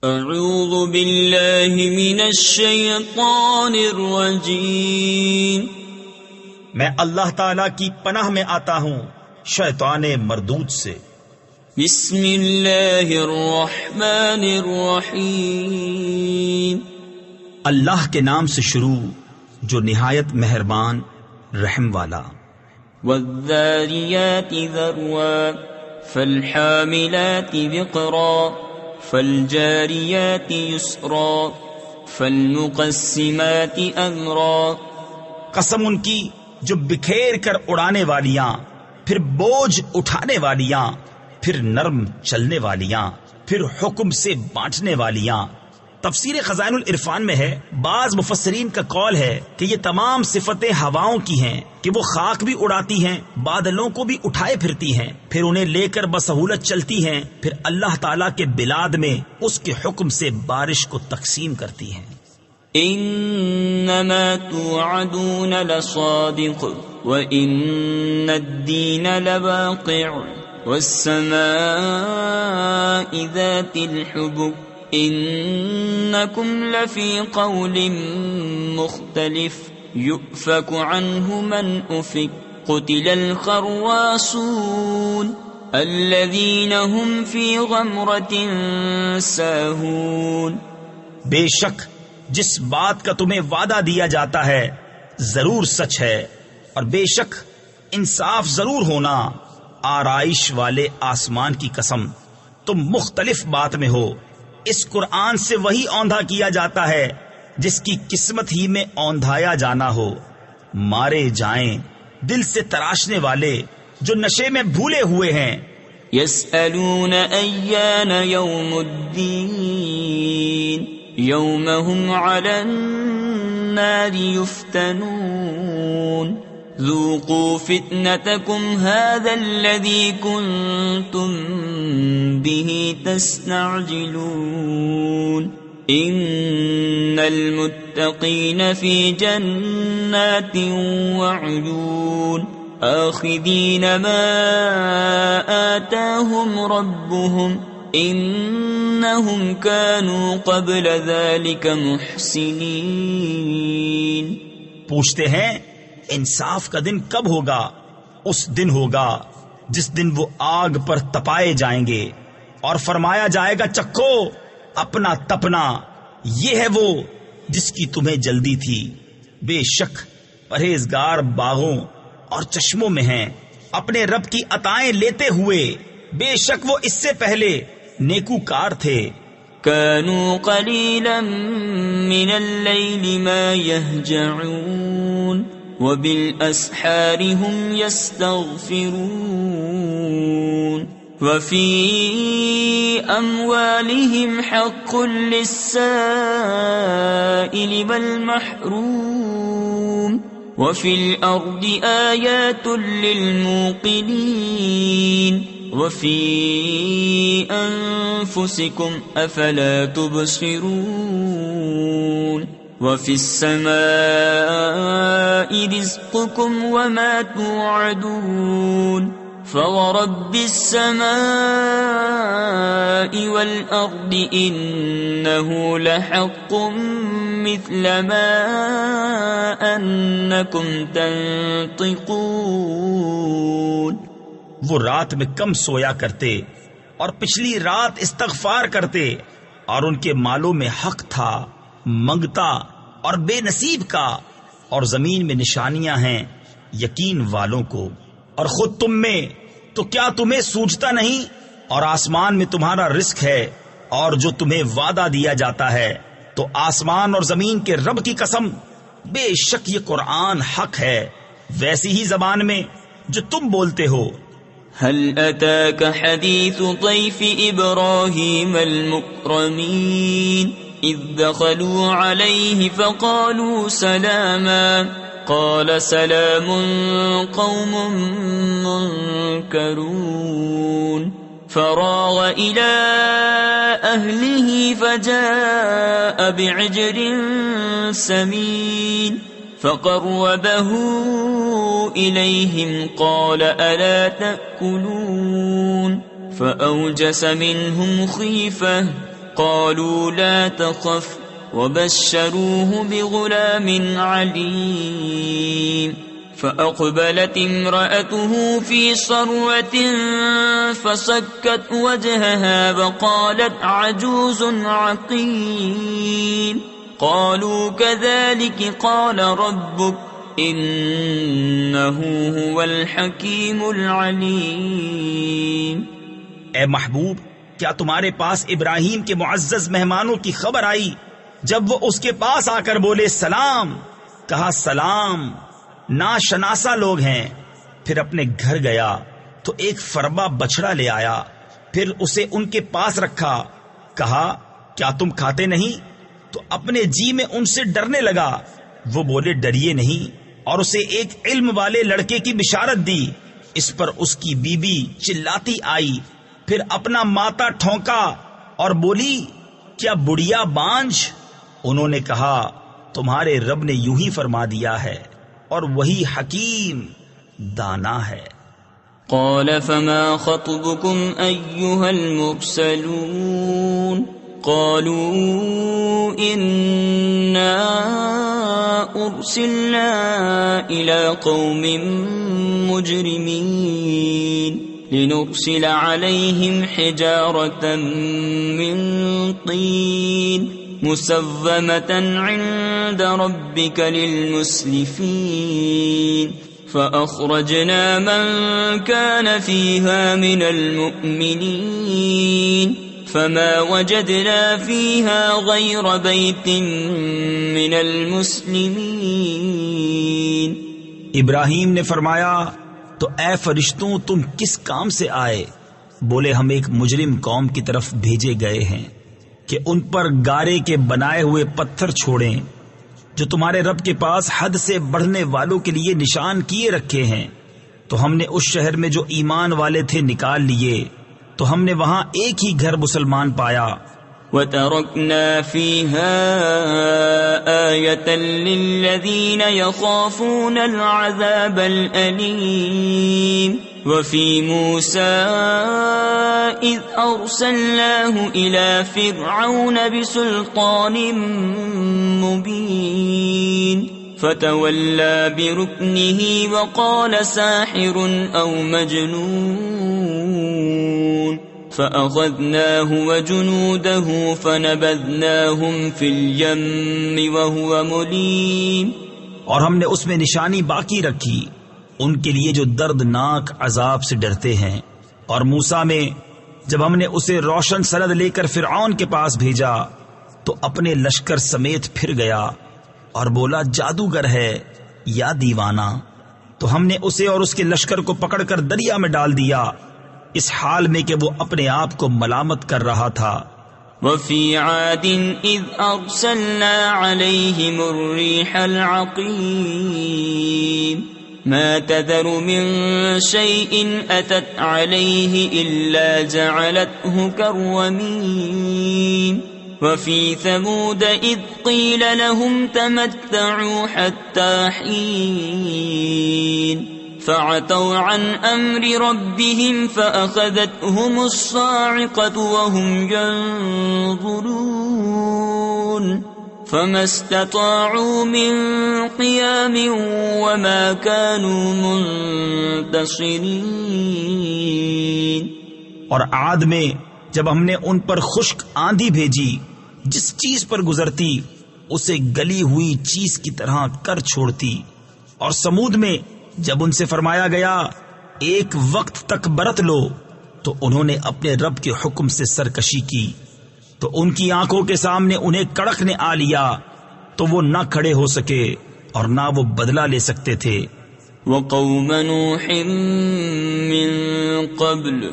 اعوذ باللہ من الشیطان الرجیم، میں اللہ تعالی کی پناہ میں آتا ہوں شیطان مردود سے۔ بسم اللہ الرحمن الرحیم، اللہ کے نام سے شروع جو نہایت مہربان رحم والا۔ والذاریات ذروا فالحاملات وقرا فالجاریات یسرا فالمقسمات امرا۔ قسم ان کی جو بکھیر کر اڑانے والیاں، پھر بوجھ اٹھانے والیاں، پھر نرم چلنے والیاں، پھر حکم سے بانٹنے والیاں۔ تفسیر خزائن العرفان میں ہے، بعض مفسرین کا قول ہے کہ یہ تمام صفتیں ہواؤں کی ہیں کہ وہ خاک بھی اڑاتی ہیں، بادلوں کو بھی اٹھائے پھرتی ہیں، پھر انہیں لے کر بسہولت چلتی ہیں، پھر اللہ تعالیٰ کے بلاد میں اس کے حکم سے بارش کو تقسیم کرتی ہیں۔ انما توعدون لصادق وان الدین لواقع والسماء ذات الحبک انکم لفی قول مختلف یؤفک عنہ من افک قتل الخراسون الذین هم فی غمرۃ ساہون۔ بے شک جس بات کا تمہیں وعدہ دیا جاتا ہے ضرور سچ ہے، اور بے شک انصاف ضرور ہونا۔ آرائش والے آسمان کی قسم تم مختلف بات میں ہو۔ اس قرآن سے وہی اوندھا کیا جاتا ہے جس کی قسمت ہی میں اوندھایا جانا ہو۔ مارے جائیں دل سے تراشنے والے جو نشے میں بھولے ہوئے ہیں۔ یسألون ایان یوم الدین یوم هم علی النار یفتنون ذوقوا فتنتکم هذا الذی کنتم به تستعجلون ان المتقین فی جنات وعیون آخذین ما آتاهم ربهم انہم كانوا قبل ذلك محسنین۔ پوچھتے ہیں انصاف کا دن کب ہوگا؟ اس دن ہوگا جس دن وہ آگ پر تپائے جائیں گے اور فرمایا جائے گا چکھو اپنا تپنا، یہ ہے وہ جس کی تمہیں جلدی تھی۔ بے شک پرہیزگار باغوں اور چشموں میں ہیں اپنے رب کی عطائیں لیتے ہوئے، بے شک وہ اس سے پہلے نیکوکار تھے۔ كانوا قليلا من الليل ما يهجعون وبالأسحار هم يستغفرون وفي أموالهم حق للسائل والمحروم وفي الأرض آيات للموقنين وفي أنفسكم أفلا تبصرون وفي السماء رزقكم وما توعدون فورب السماء والأرض إنه لحق مثل ما أنكم تنطقون۔ وہ رات میں کم سویا کرتے اور پچھلی رات استغفار کرتے، اور ان کے مالوں میں حق تھا منگتا اور بے نصیب کا، اور زمین میں نشانیاں ہیں یقین والوں کو، اور خود تم میں تو کیا تمہیں سوجتا نہیں؟ اور آسمان میں تمہارا رزق ہے اور جو تمہیں وعدہ دیا جاتا ہے، تو آسمان اور زمین کے رب کی قسم بے شک یہ قرآن حق ہے ویسی ہی زبان میں جو تم بولتے ہو۔ هل أتاك حديث ضيف إبراهيم المكرمين إذ دخلوا عليه فقالوا سلاما قال سلام قوم منكرون فراغ إلى أهله فجاء بعجل سمين فقربه إليهم قال ألا تأكلون فأوجس منهم خيفة قالوا لا تخف وبشروه بغلام عليم فأقبلت امرأته في صرة فصكت وجهها وقالت عجوز عقيم قالوا كذلك قال ربك إنه هو الحكيم العليم۔ اے محبوب، کیا تمہارے پاس ابراہیم کے معزز مہمانوں کی خبر آئی جب وہ اس کے پاس آ کر بولے سلام؟ کہا سلام، ناشناسا لوگ ہیں۔ پھر اپنے گھر گیا تو ایک فربا بچڑا لے آیا، پھر اسے ان کے پاس رکھا۔ کہا کیا تم کھاتے نہیں؟ تو اپنے جی میں ان سے ڈرنے لگا۔ وہ بولے ڈریے نہیں، اور اسے ایک علم والے لڑکے کی بشارت دی۔ اس پر اس کی بیوی چلاتی آئی، پھر اپنا ماتا ٹھونکا اور بولی کیا بڑھیا بانجھ؟ انہوں نے کہا تمہارے رب نے یوں ہی فرما دیا ہے، اور وہی حکیم دانا ہے۔ قال فما خطبكم أيها المرسلون قالوا إنا أرسلنا إلى قوم مجرمين لنرسل عليهم حجارة من طين مسومة عند ربك للمسرفين فأخرجنا من كان فيها من المؤمنين فما وجدنا فيها غير بيت من المسلمين۔ ابراہیم نے فرمایا تو اے فرشتوں تم کس کام سے آئے؟ بولے ہم ایک مجرم قوم کی طرف بھیجے گئے ہیں کہ ان پر گارے کے بنائے ہوئے پتھر چھوڑیں جو تمہارے رب کے پاس حد سے بڑھنے والوں کے لیے نشان کیے رکھے ہیں۔ تو ہم نے اس شہر میں جو ایمان والے تھے نکال لیے، تو ہم نے وہاں ایک ہی گھر مسلمان پایا۔ وَتَرَكْنَا فِيهَا آيَةً لِّلَّذِينَ يَخَافُونَ الْعَذَابَ الْأَلِيمَ وَفِي مُوسَىٰ إِذْ أَرْسَلْنَاهُ إِلَىٰ فِرْعَوْنَ بِسُلْطَانٍ مُّبِينٍ فَتَوَلَّىٰ بِرُكْنِهِ وَقَالَ سَاحِرٌ أَوْ مَجْنُونٌ فَأَخَذْنَاهُ وَجُنُودَهُ فَنَبَذْنَاهُمْ فِي الْيَمِّ وَهُوَ مُلِيمٌ۔ اور ہم نے اس میں نشانی باقی رکھی ان کے لیے جو دردناک عذاب سے ڈرتے ہیں۔ اور موسیٰ میں جب ہم نے اسے روشن سند لے کر فرعون کے پاس بھیجا تو اپنے لشکر سمیت پھر گیا اور بولا جادوگر ہے یا دیوانہ۔ تو ہم نے اسے اور اس کے لشکر کو پکڑ کر دریا میں ڈال دیا، اس حال میں کہ وہ اپنے آپ کو ملامت کر رہا تھا۔ وَفِي عَادٍ إِذْ أَرْسَلْنَا عَلَيْهِمُ الرِّيحَ الْعَقِيمَ مَا تَذَرُ مِن شَيْءٍ أَتَتْ عَلَيْهِ إِلَّا جَعَلَتْهُ كَالرَّمِيمِ وَفِي ثَمُودَ إِذْ قِيلَ لَهُمْ تَمَتَّعُوا حَتَّى حِينٍ فَعَتَوْا عَنْ أَمْرِ رَبِّهِمْ فَأَخَذَتْهُمُ الصَّاعِقَةُ وَهُمْ يَنظُرُونَ فَمَا اسْتَطَاعُوا مِنْ قِيَامٍ وَمَا كَانُوا مُنْتَصِرِينَ۔ اور عاد میں جب ہم نے ان پر خشک آندھی بھیجی، جس چیز پر گزرتی اسے گلی ہوئی چیز کی طرح کر چھوڑتی۔ اور سمود میں جب ان سے فرمایا گیا ایک وقت تک برت لو، تو انہوں نے اپنے رب کے حکم سے سرکشی کی، تو ان کی آنکھوں کے سامنے انہیں کڑک نے آ لیا، تو وہ نہ کھڑے ہو سکے اور نہ وہ بدلہ لے سکتے تھے۔ وَقَوْمَ نُوحٍ مِّن قَبْلُ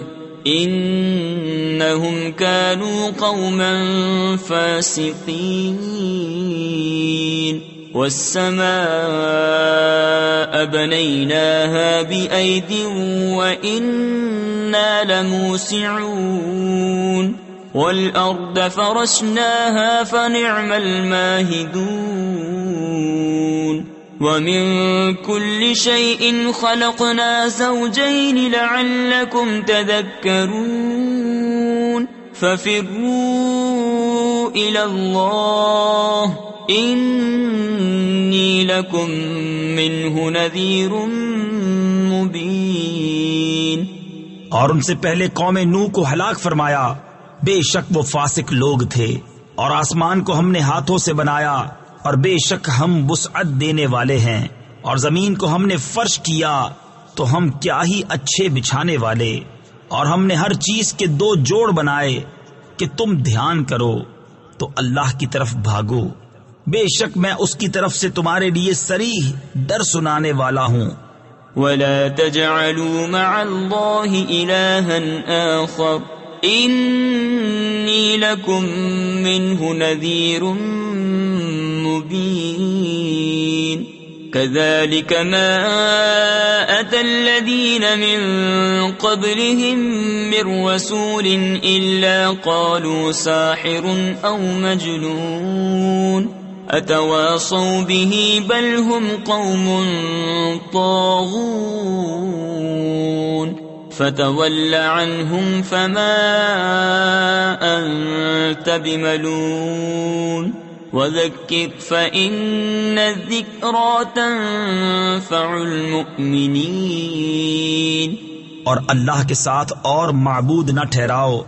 إِنَّهُمْ كَانُوا قَوْمًا فَاسِقِينَ وَالسَّمَاءَ بَنَيْنَاهَا بِأَيْدٍ وَإِنَّا لَمُوسِعُونَ وَالْأَرْضَ فَرَشْنَاهَا فَنِعْمَ الْمَاهِدُونَ وَمِن كُلِّ شَيْءٍ خَلَقْنَا زَوْجَيْنِ لَعَلَّكُمْ تَذَكَّرُونَ فَفِرُّوا إلى الله إني لكم منه نذير مبين۔ اور ان سے پہلے قوم نوح کو ہلاک فرمایا، بے شک وہ فاسق لوگ تھے۔ اور آسمان کو ہم نے ہاتھوں سے بنایا، اور بے شک ہم وسعت دینے والے ہیں، اور زمین کو ہم نے فرش کیا تو ہم کیا ہی اچھے بچھانے والے، اور ہم نے ہر چیز کے دو جوڑ بنائے کہ تم دھیان کرو تو اللہ کی طرف بھاگو، بے شک میں اس کی طرف سے تمہارے لیے صریح ڈر سنانے والا ہوں۔ ولا تجعلوا مع الله إلها آخر إني لكم منه نذير مبين۔ كذلك ما أتى الذين من قبلهم من رسول إلا قالوا ساحر أو مجنون أتواصوا به بل هم قوم طاغون فتول عنهم فما أنت بملوم وذكر فإن الذكرى تنفع المؤمنين۔ اور اللہ کے ساتھ اور معبود نہ ٹھہراؤ،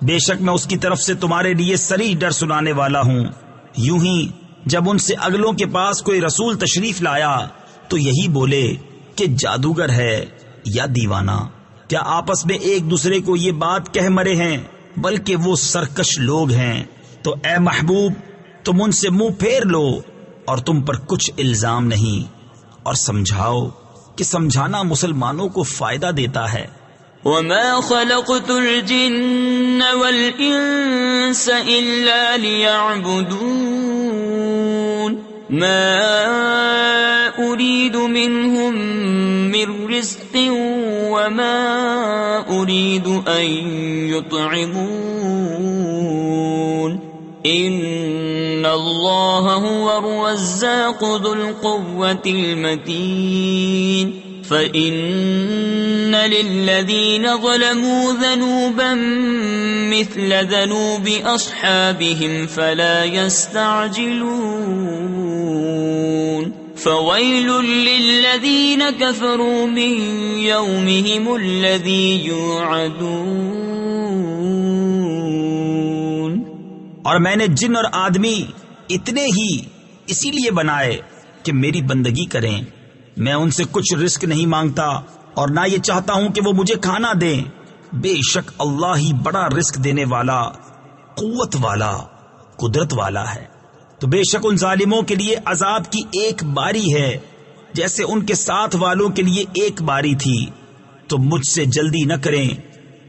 بے شک میں اس کی طرف سے تمہارے لیے صریح ڈر سنانے والا ہوں۔ یوں ہی جب ان سے اگلوں کے پاس کوئی رسول تشریف لایا تو یہی بولے کہ جادوگر ہے یا دیوانہ، کیا آپس میں ایک دوسرے کو یہ بات کہہ مرے ہیں، بلکہ وہ سرکش لوگ ہیں۔ تو اے محبوب تم ان سے منہ پھیر لو اور تم پر کچھ الزام نہیں، اور سمجھاؤ کہ سمجھانا مسلمانوں کو فائدہ دیتا ہے۔ وما خلقت الجن والانس الا ليعبدون ما اريد منهم من رزق وما اريد ان يطعمون ان اللہ هو الرزاق ذو القوة المتین۔ فإن للذین ظلموا ذنوبا مثل ذنوب أصحابهم فلا يستعجلون فويل للذین كفروا من يومهم الذي يوعدون۔ اور میں نے جن اور آدمی اتنے ہی اسی لیے بنائے کہ میری بندگی کریں، میں ان سے کچھ رزق نہیں مانگتا اور نہ یہ چاہتا ہوں کہ وہ مجھے کھانا دیں، بے شک اللہ ہی بڑا رزق دینے والا، قوت والا، قدرت والا ہے۔ تو بے شک ان ظالموں کے لیے عذاب کی ایک باری ہے جیسے ان کے ساتھ والوں کے لیے ایک باری تھی، تو مجھ سے جلدی نہ کریں،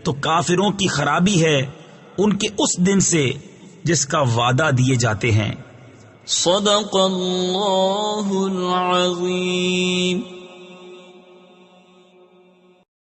تو کافروں کی خرابی ہے ان کے اس دن سے جس کا وعدہ دیے جاتے ہیں۔ صدق اللہ العظیم۔